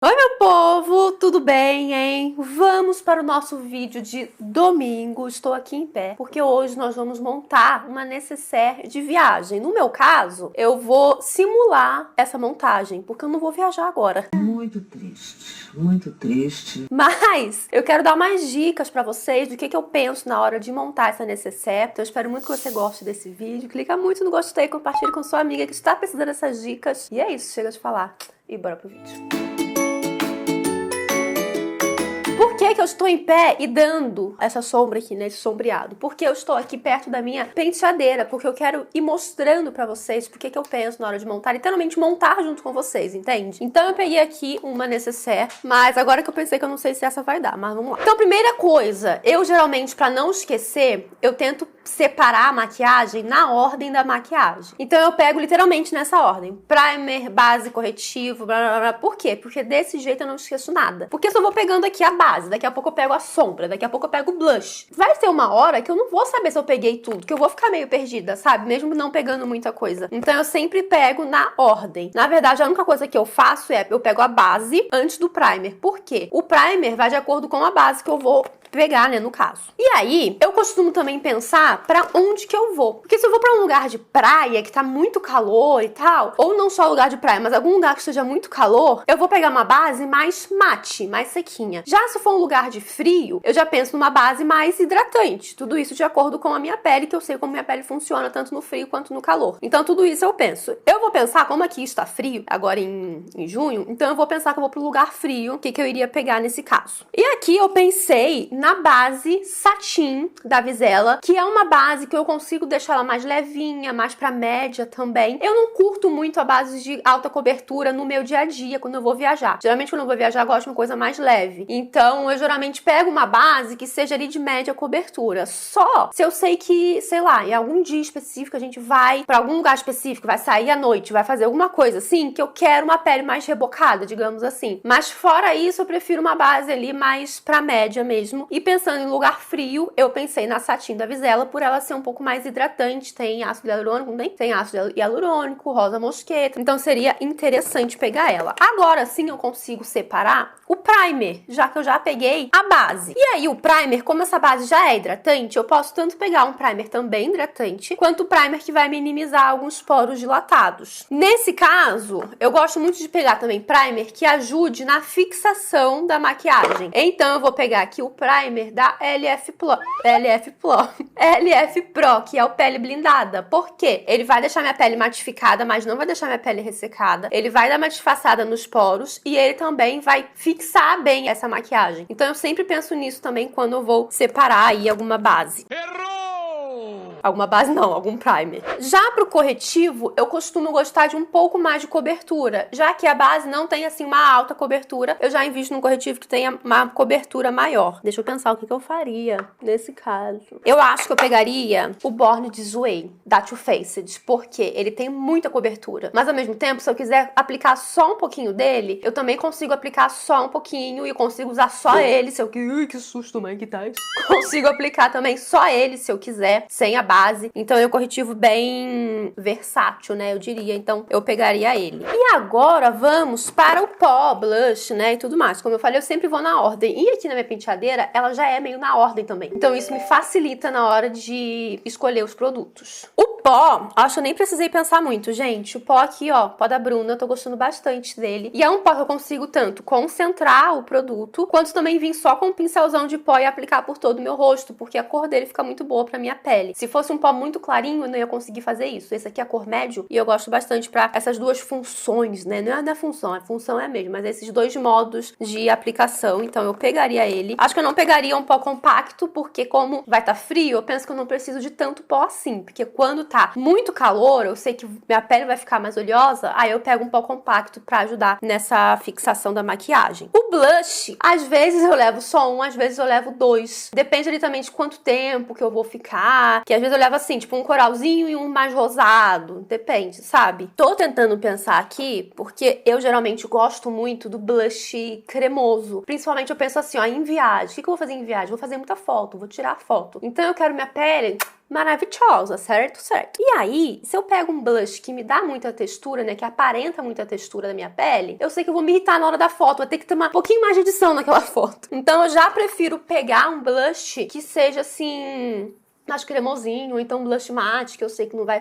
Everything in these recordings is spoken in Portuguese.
Oi, meu povo, tudo bem, hein? Vamos para o nosso vídeo de domingo. Estou aqui em pé porque hoje nós vamos montar uma nécessaire de viagem. No meu caso, eu vou simular essa montagem porque eu não vou viajar agora. Muito triste, muito triste. Mas eu quero dar mais dicas para vocês do que eu penso na hora de montar essa nécessaire. Então eu espero muito que você goste desse vídeo. Clica muito no gostei, compartilhe com sua amiga que está precisando dessas dicas. E é isso, chega de falar e bora pro vídeo. Por que eu estou em pé e dando essa sombra aqui, né, esse sombreado? Porque eu estou aqui perto da minha penteadeira, porque eu quero ir mostrando pra vocês porque que eu penso na hora de montar, literalmente montar junto com vocês, entende? Então eu peguei aqui uma nécessaire, mas agora que eu pensei que eu não sei se essa vai dar, mas vamos lá. Então, primeira coisa, eu geralmente, pra não esquecer, eu tento separar a maquiagem na ordem da maquiagem. Então eu pego literalmente nessa ordem: primer, base, corretivo, blá blá blá. Por quê? Porque desse jeito eu não esqueço nada. Porque se eu vou pegando aqui a base, daqui a pouco eu pego a sombra, daqui a pouco eu pego o blush, vai ter uma hora que eu não vou saber se eu peguei tudo, que eu vou ficar meio perdida, sabe? Mesmo não pegando muita coisa. Então eu sempre pego na ordem. Na verdade, a única coisa que eu faço é eu pego a base antes do primer. Por quê? O primer vai de acordo com a base que eu vou pegar, né, no caso. E aí, eu costumo também pensar pra onde que eu vou. Porque se eu vou pra um lugar de praia que tá muito calor e tal, ou não só lugar de praia, mas algum lugar que esteja muito calor, eu vou pegar uma base mais mate, mais sequinha. Já se for um lugar de frio, eu já penso numa base mais hidratante. Tudo isso de acordo com a minha pele, que eu sei como minha pele funciona tanto no frio quanto no calor. Então tudo isso eu penso. Eu vou pensar, como aqui está frio, agora em junho, então eu vou pensar que eu vou pro lugar frio, o que eu iria pegar nesse caso. E aqui eu pensei na base satin da Vizela, que é uma base que eu consigo deixar ela mais levinha, mais pra média também. Eu não curto muito a base de alta cobertura no meu dia a dia, quando eu vou viajar. Geralmente quando eu vou viajar eu gosto de uma coisa mais leve. Então eu geralmente pego uma base que seja ali de média cobertura. Só se eu sei que, sei lá, em algum dia específico a gente vai pra algum lugar específico, vai sair à noite, vai fazer alguma coisa assim, que eu quero uma pele mais rebocada, digamos assim. Mas fora isso, eu prefiro uma base ali mais pra média mesmo. E pensando em lugar frio, eu pensei na Satin da Vizela por ela ser um pouco mais hidratante. Tem ácido hialurônico, nem tem ácido hialurônico, rosa mosqueta. Então seria interessante pegar ela. Agora sim eu consigo separar o primer, já que eu já peguei a base. E aí o primer, como essa base já é hidratante, eu posso tanto pegar um primer também hidratante, quanto o primer que vai minimizar alguns poros dilatados. Nesse caso, eu gosto muito de pegar também primer que ajude na fixação da maquiagem. Então eu vou pegar aqui o primer da LF Pro, que é o Pele Blindada. Por quê? Ele vai deixar minha pele matificada, mas não vai deixar minha pele ressecada. Ele vai dar uma disfarçada nos poros e ele também vai fixar bem essa maquiagem. Então eu sempre penso nisso também quando eu vou separar aí alguma base. Alguma base não, algum primer. Já pro corretivo, eu costumo gostar de um pouco mais de cobertura. Já que a base não tem, assim, uma alta cobertura, eu já invisto num corretivo que tenha uma cobertura maior. Deixa eu pensar o que eu faria nesse caso. Eu acho que eu pegaria o Born This Way, da Too Faced, porque ele tem muita cobertura. Mas, ao mesmo tempo, se eu quiser aplicar só um pouquinho dele, eu também consigo aplicar só um pouquinho e consigo usar só ele, se eu... Ui, que susto, mãe, que tá isso? Consigo aplicar também só ele, se eu quiser, sem a base. Então é um corretivo bem versátil, né, eu diria. Então eu pegaria ele. E agora vamos para o pó, blush, né, e tudo mais. Como eu falei, eu sempre vou na ordem. E aqui na minha penteadeira, ela já é meio na ordem também. Então isso me facilita na hora de escolher os produtos. O pó, acho que eu nem precisei pensar muito, gente. O pó aqui, ó, pó da Bruna, eu tô gostando bastante dele. E é um pó que eu consigo tanto concentrar o produto, quanto também vir só com um pincelzão de pó e aplicar por todo o meu rosto, porque a cor dele fica muito boa pra minha pele. Se fosse um pó muito clarinho, eu não ia conseguir fazer isso. Esse aqui é a cor médio e eu gosto bastante pra essas duas funções, né? Não é da função, a função é a mesma, mas esses dois modos de aplicação, então eu pegaria ele. Acho que eu não pegaria um pó compacto, porque como vai estar frio, eu penso que eu não preciso de tanto pó assim, porque quando tá muito calor, eu sei que minha pele vai ficar mais oleosa, aí eu pego um pó compacto pra ajudar nessa fixação da maquiagem. O blush, às vezes eu levo só um, às vezes eu levo dois. Depende ali também de quanto tempo que eu vou ficar, que às vezes vezes eu levo assim, tipo um coralzinho e um mais rosado, depende, sabe? Tô tentando pensar aqui, porque eu geralmente gosto muito do blush cremoso. Principalmente eu penso assim, ó, em viagem. O que eu vou fazer em viagem? Vou fazer muita foto, vou tirar foto. Então eu quero minha pele maravilhosa, certo? Certo. E aí, se eu pego um blush que me dá muita textura, né, que aparenta muita textura da minha pele, eu sei que eu vou me irritar na hora da foto, vou ter que ter um pouquinho mais de edição naquela foto. Então eu já prefiro pegar um blush que seja assim, mais cremosinho, ou então um blush matte, que eu sei que não vai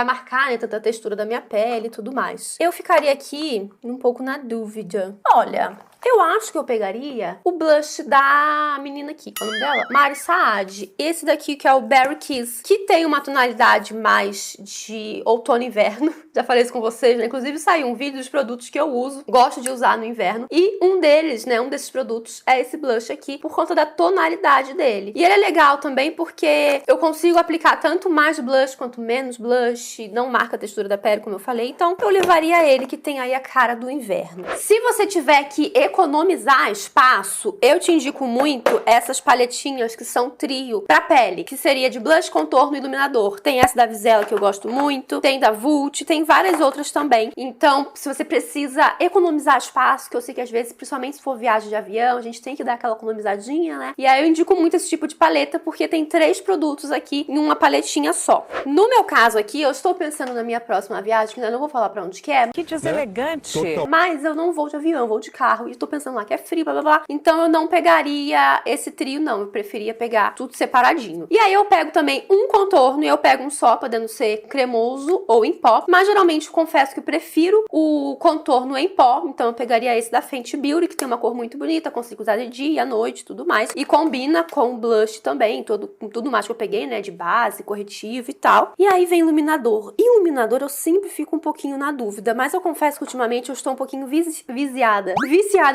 marcar, né, tanta textura da minha pele e tudo mais. Eu ficaria aqui um pouco na dúvida. Olha, eu acho que eu pegaria o blush da menina aqui, qual é o nome dela? Mari Saad. Esse daqui que é o Berry Kiss, que tem uma tonalidade mais de outono e inverno. Já falei isso com vocês, né? Inclusive saiu um vídeo dos produtos que eu uso, gosto de usar no inverno. E um deles, né, um desses produtos é esse blush aqui, por conta da tonalidade dele. E ele é legal também porque eu consigo aplicar tanto mais blush quanto menos blush, não marca a textura da pele, como eu falei. Então eu levaria ele, que tem aí a cara do inverno. Se você tiver que economizar espaço, eu te indico muito essas paletinhas que são trio pra pele, que seria de blush, contorno e iluminador. Tem essa da Vizela que eu gosto muito, tem da Vult, tem várias outras também. Então, se você precisa economizar espaço, que eu sei que às vezes, principalmente se for viagem de avião, a gente tem que dar aquela economizadinha, né? E aí eu indico muito esse tipo de paleta, porque tem 3 produtos aqui em uma paletinha só. No meu caso aqui, eu estou pensando na minha próxima viagem, que ainda não vou falar pra onde que é. Que deselegante. Mas eu não vou de avião, eu vou de carro. E tô pensando lá que é frio, blá blá blá. Então eu não pegaria esse trio, não. Eu preferia pegar tudo separadinho. E aí eu pego também um contorno e eu pego um só, podendo ser cremoso ou em pó. Mas geralmente eu confesso que eu prefiro o contorno em pó. Então eu pegaria esse da Fenty Beauty, que tem uma cor muito bonita, consigo usar de dia, à noite e tudo mais. E combina com o blush também, tudo mais que eu peguei, né? De base, corretivo e tal. E aí vem iluminador. E iluminador eu sempre fico um pouquinho na dúvida. Mas eu confesso que ultimamente eu estou um pouquinho viciada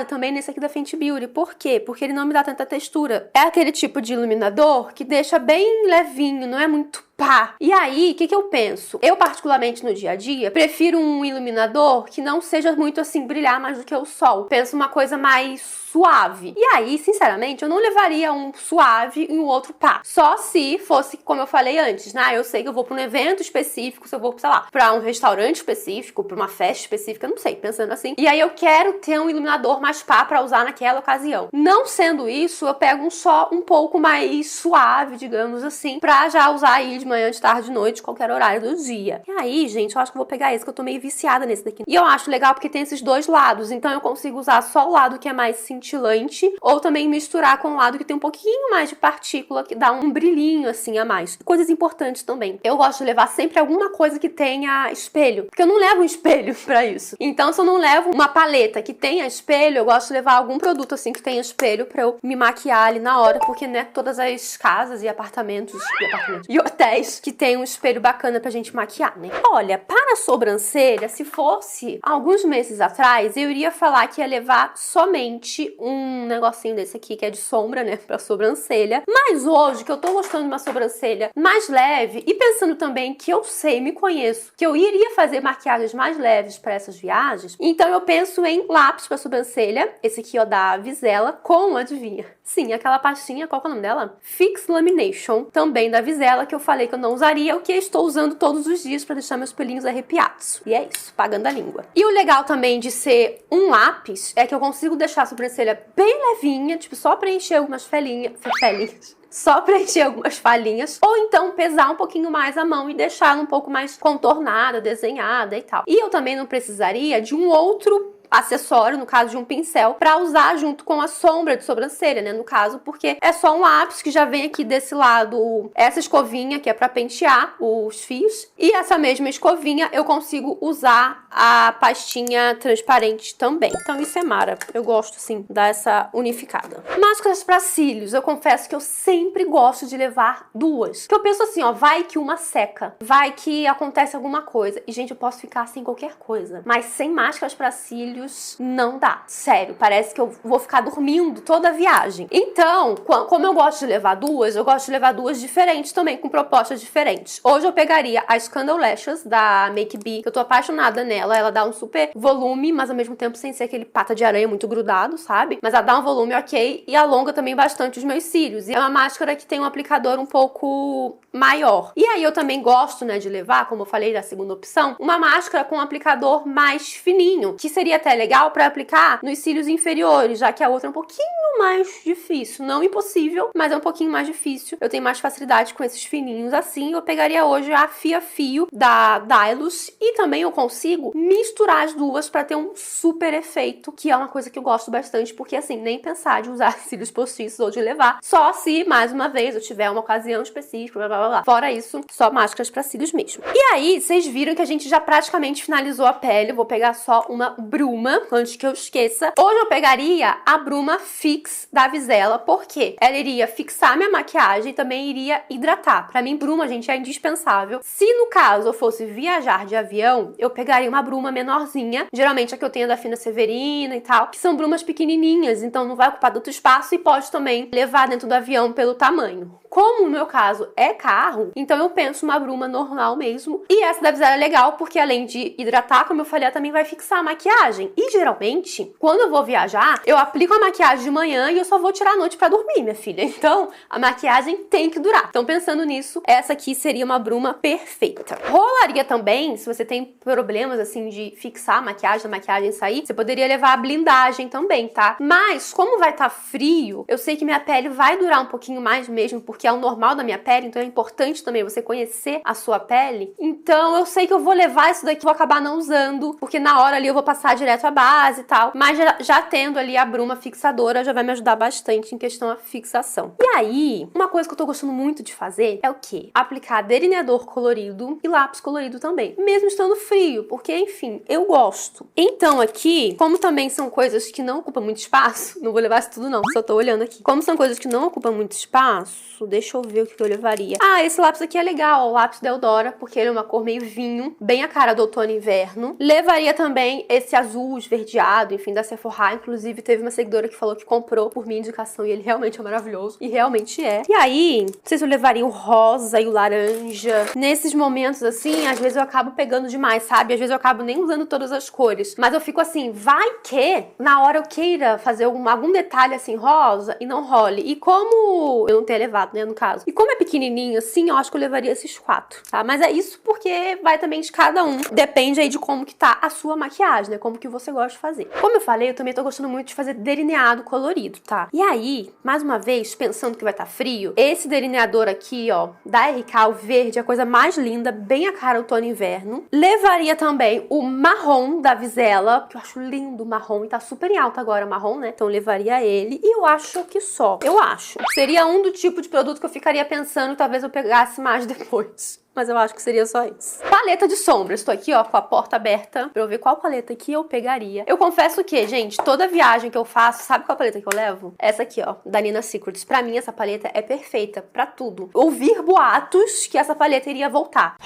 também nesse aqui da Fenty Beauty. Por quê? Porque ele não me dá tanta textura. É aquele tipo de iluminador que deixa bem levinho, não é muito pá. E aí, o que eu penso? Eu, particularmente no dia a dia, prefiro um iluminador que não seja muito assim, brilhar mais do que o sol. Penso uma coisa mais suave. E aí, sinceramente, eu não levaria um suave e um outro pá. Só se fosse, como eu falei antes, né? Eu sei que eu vou pra um evento específico, se eu vou, sei lá, pra um restaurante específico, pra uma festa específica, não sei, pensando assim. E aí eu quero ter um iluminador mais pá pra usar naquela ocasião. Não sendo isso, eu pego um só um pouco mais suave, digamos assim, pra já usar aí de manhã, de tarde, de noite, qualquer horário do dia. E aí, gente, eu acho que eu vou pegar esse, que eu tô meio viciada nesse daqui. E eu acho legal porque tem esses dois lados, então eu consigo usar só o lado que é mais cintilante, ou também misturar com o lado que tem um pouquinho mais de partícula, que dá um brilhinho, assim, a mais. Coisas importantes também. Eu gosto de levar sempre alguma coisa que tenha espelho, porque eu não levo um espelho pra isso. Então, se eu não levo uma paleta que tenha espelho, eu gosto de levar algum produto, assim, que tenha espelho pra eu me maquiar ali na hora, porque, né, todas as casas e apartamentos e hotéis que tem um espelho bacana pra gente maquiar, né? Olha, para a sobrancelha, se fosse alguns meses atrás, eu iria falar que ia levar somente um negocinho desse aqui, que é de sombra, né, pra sobrancelha. Mas hoje, que eu tô gostando de uma sobrancelha mais leve, e pensando também que eu sei, me conheço, que eu iria fazer maquiagens mais leves pra essas viagens, então eu penso em lápis pra sobrancelha, esse aqui, ó, da Vizela, com, adivinha? Sim, aquela pastinha, qual que é o nome dela? Fix Lamination, também da Vizela, que eu falei que eu não usaria, o que eu estou usando todos os dias pra deixar meus pelinhos arrepiados. E é isso, pagando a língua. E o legal também de ser um lápis é que eu consigo deixar a sobrancelha bem levinha, tipo, só preencher algumas só preencher algumas falhinhas, ou então pesar um pouquinho mais a mão e deixá-la um pouco mais contornada, desenhada e tal. E eu também não precisaria de um outro acessório, no caso de um pincel, pra usar junto com a sombra de sobrancelha, né, no caso, porque é só um lápis que já vem aqui desse lado, essa escovinha que é pra pentear os fios, e essa mesma escovinha eu consigo usar a pastinha transparente também. Então isso é mara, eu gosto sim dessa unificada. Máscaras pra cílios, eu confesso que eu sempre gosto de levar duas, que eu penso assim, ó, vai que uma seca, vai que acontece alguma coisa, e gente, eu posso ficar sem qualquer coisa, mas sem máscaras pra cílios cílios não dá. Sério, parece que eu vou ficar dormindo toda a viagem. Então, como eu gosto de levar duas, eu gosto de levar duas diferentes também, com propostas diferentes. Hoje eu pegaria a Scandal Lashes da Make Be, que eu tô apaixonada nela. Ela dá um super volume, mas ao mesmo tempo sem ser aquele pata de aranha muito grudado, sabe? Mas ela dá um volume ok e alonga também bastante os meus cílios. E é uma máscara que tem um aplicador um pouco maior. E aí eu também gosto, né, de levar, como eu falei da segunda opção, uma máscara com um aplicador mais fininho, que seria até legal pra aplicar nos cílios inferiores, já que a outra é um pouquinho mais difícil. Não impossível, mas é um pouquinho mais difícil. Eu tenho mais facilidade com esses fininhos assim. Eu pegaria hoje a Fia Fio da Dylos e também eu consigo misturar as duas pra ter um super efeito, que é uma coisa que eu gosto bastante, porque assim, nem pensar de usar cílios postiços ou de levar, só se, mais uma vez, eu tiver uma ocasião específica, blá, blá, blá, blá. Fora isso, só máscaras pra cílios mesmo. E aí, vocês viram que a gente já praticamente finalizou a pele. Eu vou pegar só uma bruma, antes que eu esqueça. Hoje eu pegaria a bruma Fix da Vizela, porque ela iria fixar minha maquiagem e também iria hidratar. Pra mim, bruma, gente, é indispensável. Se no caso eu fosse viajar de avião, eu pegaria uma bruma menorzinha, geralmente a que eu tenho da Fina Severina e tal, que são brumas pequenininhas, então não vai ocupar tanto espaço e pode também levar dentro do avião pelo tamanho. Como no meu caso é carro, então eu penso uma bruma normal mesmo. E essa da Vizela é legal porque além de hidratar, como eu falei, ela também vai fixar a maquiagem. E geralmente, quando eu vou viajar, eu aplico a maquiagem de manhã e eu só vou tirar à noite pra dormir, minha filha. Então, a maquiagem tem que durar. Então, pensando nisso, essa aqui seria uma bruma perfeita. Rolaria também, se você tem problemas assim de fixar a maquiagem sair, você poderia levar a blindagem também, tá? Mas, como vai estar frio, eu sei que minha pele vai durar um pouquinho mais mesmo, porque é o normal da minha pele, então é importante também você conhecer a sua pele. Então eu sei que eu vou levar isso daqui, vou acabar não usando, porque na hora ali eu vou passar direto a base e tal, mas já tendo ali a bruma fixadora já vai me ajudar bastante em questão da fixação. E aí, uma coisa que eu tô gostando muito de fazer é o quê? Aplicar delineador colorido e lápis colorido também, mesmo estando frio, porque enfim, eu gosto. Então aqui, como também são coisas que não ocupam muito espaço, não vou levar isso tudo não, só tô olhando aqui. Como são coisas que não ocupam muito espaço, deixa eu ver o que eu levaria. Ah, esse lápis aqui é legal, o lápis da Eudora, porque ele é uma cor meio vinho, bem a cara do outono e inverno. Levaria também esse azul esverdeado, enfim, da Sephora. Inclusive, teve uma seguidora que falou que comprou por minha indicação e ele realmente é maravilhoso. E realmente é. E aí, não sei se eu levaria o rosa e o laranja. Nesses momentos, assim, às vezes eu acabo pegando demais, sabe? Às vezes eu acabo nem usando todas as cores. Mas eu fico assim, vai que na hora eu queira fazer algum detalhe assim rosa e não role. E como eu não tenho levado, né, no caso. E como é pequenininho assim, eu acho que eu levaria esses 4, tá? Mas é isso porque vai também de cada um. Depende aí de como que tá a sua maquiagem, né? Como que você gosta de fazer. Como eu falei, eu também tô gostando muito de fazer delineado colorido, tá? E aí, mais uma vez, pensando que vai estar frio, esse delineador aqui, ó, da RK, o verde, é a coisa mais linda, bem a cara outono e inverno. Levaria também o marrom da Vizela, que eu acho lindo o marrom, e tá super em alta agora o marrom, né? Então levaria ele. E eu acho que só. Eu acho. Seria um do tipo de produto que eu ficaria pensando, talvez eu pegasse mais depois. Mas eu acho que seria só isso. Paleta de sombras. Estou aqui, ó, com a porta aberta pra eu ver qual paleta que eu pegaria. Eu confesso que, gente, toda viagem que eu faço, sabe qual paleta que eu levo? Essa aqui, ó, da Nina Secrets. Pra mim, essa paleta é perfeita pra tudo. Ouvir boatos que essa paleta iria voltar.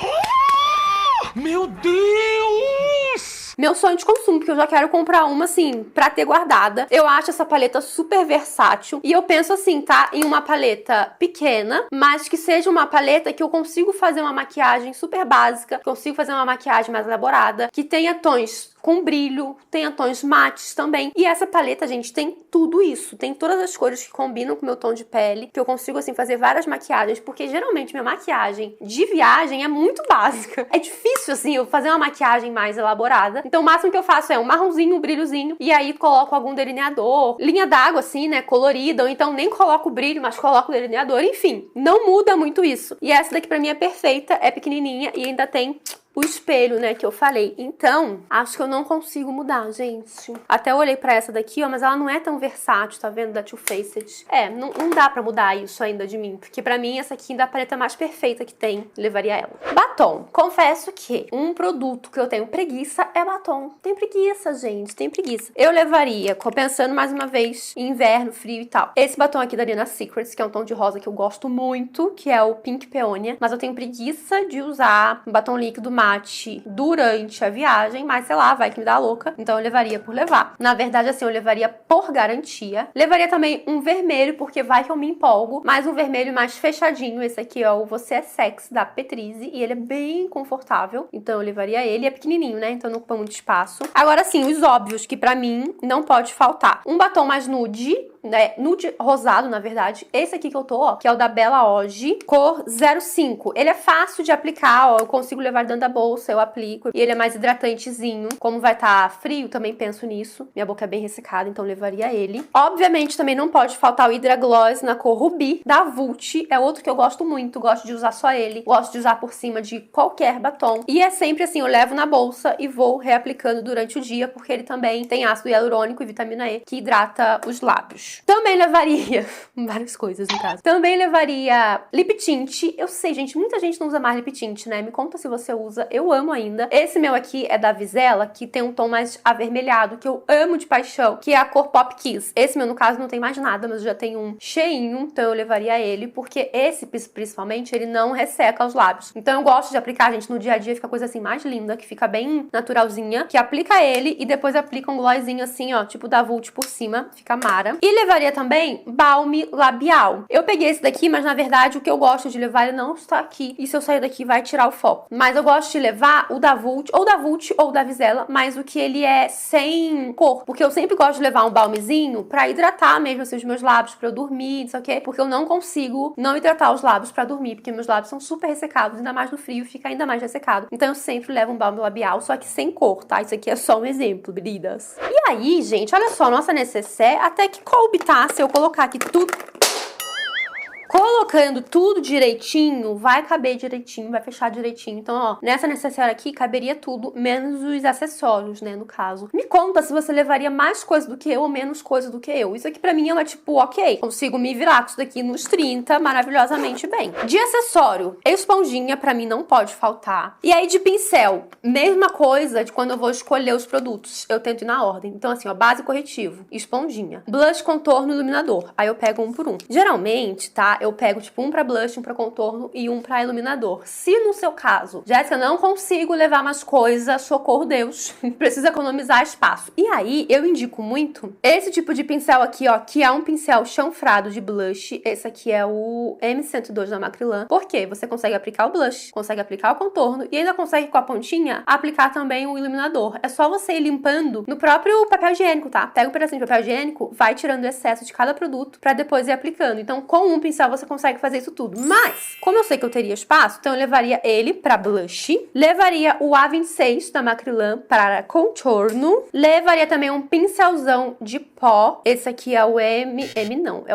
Meu Deus! Meu sonho de consumo, porque eu já quero comprar uma, assim, pra ter guardada. Eu acho essa paleta super versátil. E eu penso, assim, tá? Em uma paleta pequena, mas que seja uma paleta que eu consigo fazer uma maquiagem super básica, consigo fazer uma maquiagem mais elaborada, que tenha tons com brilho, tenha tons mates também. E essa paleta, gente, tem tudo isso. Tem todas as cores que combinam com o meu tom de pele, que eu consigo, assim, fazer várias maquiagens, porque geralmente minha maquiagem de viagem é muito básica. É difícil, assim, eu fazer uma maquiagem mais elaborada. Então, o máximo que eu faço é um marronzinho, um brilhozinho, e aí coloco algum delineador, linha d'água, assim, né, colorida, ou então nem coloco brilho, mas coloco delineador. Enfim, não muda muito isso. E essa daqui pra mim é perfeita, é pequenininha e ainda tem o espelho, né, que eu falei. Então, acho que eu não consigo mudar, gente. Até eu olhei pra essa daqui, ó, mas ela não é tão versátil, tá vendo? Da Too Faced. É, não dá pra mudar isso ainda de mim, porque pra mim essa aqui é a paleta mais perfeita que tem, levaria ela. Batom. Confesso que um produto que eu tenho preguiça é batom. Tem preguiça, gente, tem preguiça. Eu levaria, pensando mais uma vez em inverno, frio e tal, esse batom aqui da Nina Secrets, que é um tom de rosa que eu gosto muito, que é o Pink Peonia, mas eu tenho preguiça de usar um batom líquido matte mate durante a viagem, mas sei lá, vai que me dá louca, então eu levaria por levar. Na verdade, assim, eu levaria por garantia. Levaria também um vermelho, porque vai que eu me empolgo, mas um vermelho mais fechadinho. Esse aqui é o Você é Sexy, da Petrize, e ele é bem confortável, então eu levaria ele. É pequenininho, né, então não ocupa muito espaço. Agora sim, os óbvios, que pra mim não pode faltar. Um batom mais nude, né, nude rosado, na verdade. Esse aqui que eu tô, ó, que é o da Bella Hoje, cor 05. Ele é fácil de aplicar, ó, eu consigo levar dentro da bolsa, eu aplico. E ele é mais hidratantezinho. Como vai estar frio, também penso nisso. Minha boca é bem ressecada, então levaria ele. Obviamente, também não pode faltar o Hydra Gloss na cor Ruby, da Vult. É outro que eu gosto muito, gosto de usar só ele. Gosto de usar por cima de qualquer batom. E é sempre assim, eu levo na bolsa e vou reaplicando durante o dia, porque ele também tem ácido hialurônico e vitamina E, que hidrata os lábios. Também levaria várias coisas, no caso. Também levaria lip tint. Eu sei, gente, muita gente não usa mais lip tint, né? Me conta se você usa. Eu amo ainda. Esse meu aqui é da Vizela, que tem um tom mais avermelhado, que eu amo de paixão, que é a cor Pop Kiss. Esse meu, no caso, não tem mais nada, mas eu já tenho um cheinho, então eu levaria ele, porque esse, principalmente, ele não resseca os lábios. Então eu gosto de aplicar, gente, no dia a dia, fica a coisa assim mais linda, que fica bem naturalzinha, que aplica ele e depois aplica um glossinho assim, ó, tipo da Vult por cima, fica mara. E levaria também balme labial. Eu peguei esse daqui, mas na verdade o que eu gosto de levar, ele não está aqui. E se eu sair daqui, vai tirar o foco. Mas eu gosto de levar o da Vult, ou da Vizela, mas o que ele é sem cor. Porque eu sempre gosto de levar um balmezinho pra hidratar mesmo assim, os meus lábios, pra eu dormir, não sei o quê. Porque eu não consigo não hidratar os lábios pra dormir, porque meus lábios são super ressecados, ainda mais no frio, fica ainda mais ressecado. Então eu sempre levo um balme labial, só que sem cor, tá? Isso aqui é só um exemplo, queridas. E aí, gente, olha só, nossa necessaire até que coube, tá? Se eu colocar aqui tudo... Colocando tudo direitinho, vai caber direitinho, vai fechar direitinho. Então, ó, nessa necessaire aqui, caberia tudo, menos os acessórios, né, no caso. Me conta se você levaria mais coisa do que eu ou menos coisa do que eu. Isso aqui pra mim é uma, tipo, ok, consigo me virar com isso daqui nos 30 maravilhosamente bem. De acessório, esponjinha pra mim não pode faltar. E aí de pincel, mesma coisa de quando eu vou escolher os produtos. Eu tento ir na ordem. Então, assim, ó, base corretivo, esponjinha, blush, contorno, iluminador. Aí eu pego um por um. Geralmente, tá? Eu pego, tipo, um pra blush, um pra contorno e um pra iluminador. Se no seu caso, Jéssica, não consigo levar mais coisa, socorro Deus, precisa economizar espaço. E aí, eu indico muito esse tipo de pincel aqui, ó, que é um pincel chanfrado de blush. Esse aqui é o M102 da Macrylan. Por quê? Você consegue aplicar o blush, consegue aplicar o contorno e ainda consegue, com a pontinha, aplicar também o iluminador. É só você ir limpando no próprio papel higiênico, tá? Pega um pedacinho de papel higiênico, vai tirando o excesso de cada produto pra depois ir aplicando. Então, com um pincel você consegue fazer isso tudo. Mas, como eu sei que eu teria espaço, então eu levaria ele pra blush, levaria o A26 da Macrylan para contorno, levaria também um pincelzão de pó, esse aqui é o é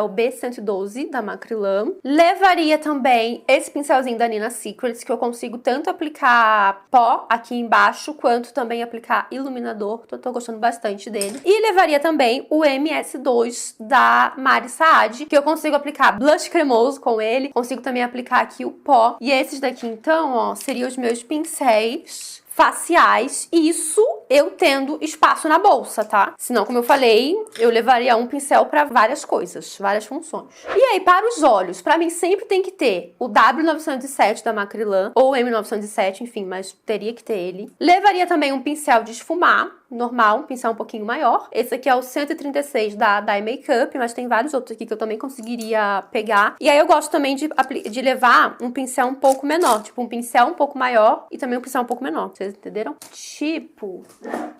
o B112 da Macrylan, levaria também esse pincelzinho da Nina Secrets, que eu consigo tanto aplicar pó aqui embaixo, quanto também aplicar iluminador, tô gostando bastante dele, e levaria também o MS2 da Mari Saad, que eu consigo aplicar blush cremoso com ele, consigo também aplicar aqui o pó, e esses daqui então, ó, seriam os meus pincéis faciais, e isso eu tendo espaço na bolsa, tá? Senão, como eu falei, eu levaria um pincel pra várias coisas, várias funções. E aí, para os olhos, pra mim sempre tem que ter o W907 da Macrylan, ou M907, enfim, mas teria que ter ele. Levaria também um pincel de esfumar, normal, um pincel um pouquinho maior. Esse aqui é o 136 da Dye Makeup, mas tem vários outros aqui que eu também conseguiria pegar. E aí eu gosto também de levar um pincel um pouco menor, tipo um pincel um pouco maior e também um pincel um pouco menor, vocês entenderam? Tipo,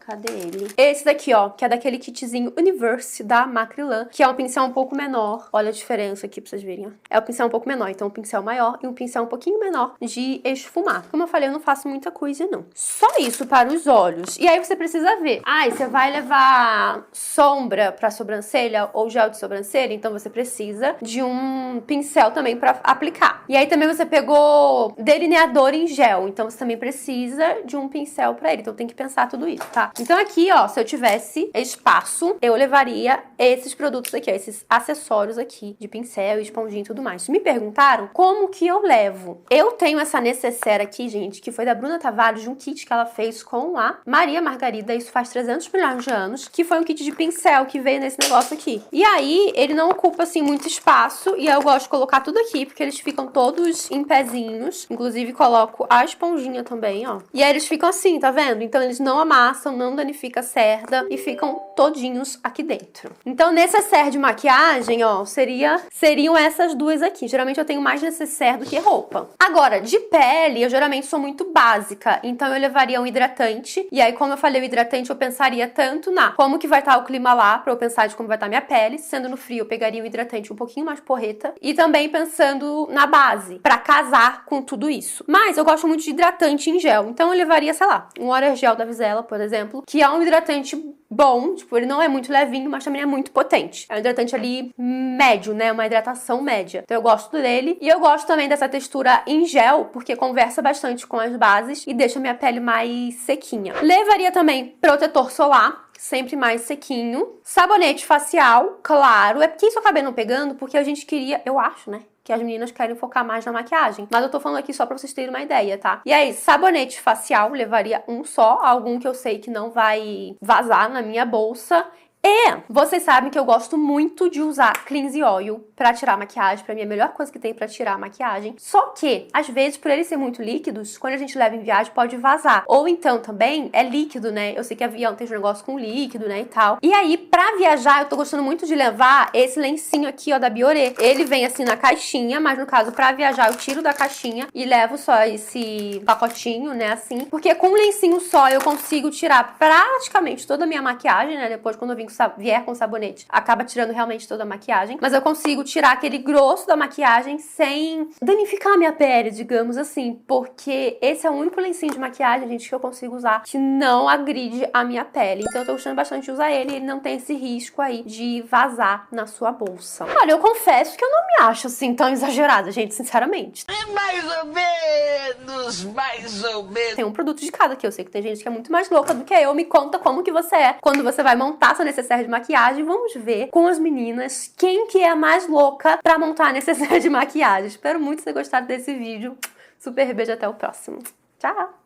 cadê ele? Esse daqui, ó, que é daquele kitzinho Universe da Macrylan, que é um pincel um pouco menor. Olha a diferença aqui pra vocês verem, ó. É um pincel um pouco menor, então um pincel maior e um pincel um pouquinho menor de esfumar. Como eu falei, eu não faço muita coisa, não. Só isso para os olhos. E aí você precisa ver. Ah, você vai levar sombra pra sobrancelha ou gel de sobrancelha, então você precisa de um pincel também pra aplicar. E aí também você pegou delineador em gel, então você também precisa de um pincel pra ele. Então tem que pensar tudo isso, tá? Então aqui, ó, se eu tivesse espaço, eu levaria esses produtos aqui, ó, esses acessórios aqui de pincel, esponjinha e tudo mais. Me perguntaram como que eu levo. Eu tenho essa necessaire aqui, gente, que foi da Bruna Tavares, de um kit que ela fez com a Maria Margarida e isso faz 300 milhões de anos, que foi um kit de pincel que veio nesse negócio aqui. E aí, ele não ocupa, assim, muito espaço, e eu gosto de colocar tudo aqui, porque eles ficam todos em pezinhos. Inclusive, coloco a esponjinha também, ó. E aí, eles ficam assim, tá vendo? Então, eles não amassam, não danifica a cerda, e ficam todinhos aqui dentro. Então, necessaire de maquiagem, ó, seriam essas duas aqui. Geralmente, eu tenho mais necessaire do que roupa. Agora, de pele, eu geralmente sou muito básica, então eu levaria um hidratante. E aí, como eu falei, o hidratante eu pensaria tanto na como que vai estar o clima lá, pra eu pensar de como vai estar minha pele. Sendo no frio, eu pegaria um hidratante um pouquinho mais porreta. E também pensando na base, pra casar com tudo isso. Mas eu gosto muito de hidratante em gel, então eu levaria, sei lá, um Orajel da Visela, por exemplo, que é um hidratante bom, tipo, ele não é muito levinho, mas também é muito potente. É um hidratante ali médio, né? Uma hidratação média. Então eu gosto dele. E eu gosto também dessa textura em gel, porque conversa bastante com as bases e deixa minha pele mais sequinha. Levaria também protetor solar, sempre mais sequinho. Sabonete facial, claro. É porque isso eu acabei não pegando, porque a gente queria, eu acho, né, que as meninas querem focar mais na maquiagem. Mas eu tô falando aqui só pra vocês terem uma ideia, tá? E aí, sabonete facial, levaria um só, algum que eu sei que não vai vazar na minha bolsa. E vocês sabem que eu gosto muito de usar Cleanse Oil pra tirar a maquiagem. Pra mim é a melhor coisa que tem pra tirar a maquiagem. Só que, às vezes, por eles serem muito líquidos, quando a gente leva em viagem, pode vazar. Ou então, também, é líquido, né? Eu sei que avião tem um negócio com líquido, né, e tal. E aí, pra viajar, eu tô gostando muito de levar esse lencinho aqui, ó, da Bioré. Ele vem assim na caixinha, mas no caso, pra viajar, eu tiro da caixinha e levo só esse pacotinho, né, assim. Porque com um lencinho só, eu consigo tirar praticamente toda a minha maquiagem, né? Depois, quando eu vier com sabonete, acaba tirando realmente toda a maquiagem. Mas eu consigo tirar aquele grosso da maquiagem sem danificar a minha pele, digamos assim. Porque esse é o único lencinho de maquiagem, gente, que eu consigo usar que não agride a minha pele. Então eu tô gostando bastante de usar ele. Ele não tem esse risco aí de vazar na sua bolsa. Olha, eu confesso que eu não me acho assim tão exagerada, gente, sinceramente. É mais ou menos, mais ou menos. Tem um produto de cada aqui. Eu sei que tem gente que é muito mais louca do que eu. Me conta como que você é quando você vai montar sua necessaire de maquiagem. Vamos ver com as meninas quem que é a mais louca pra montar a necessaire de maquiagem. Espero muito ter gostado desse vídeo. Super beijo, até o próximo. Tchau!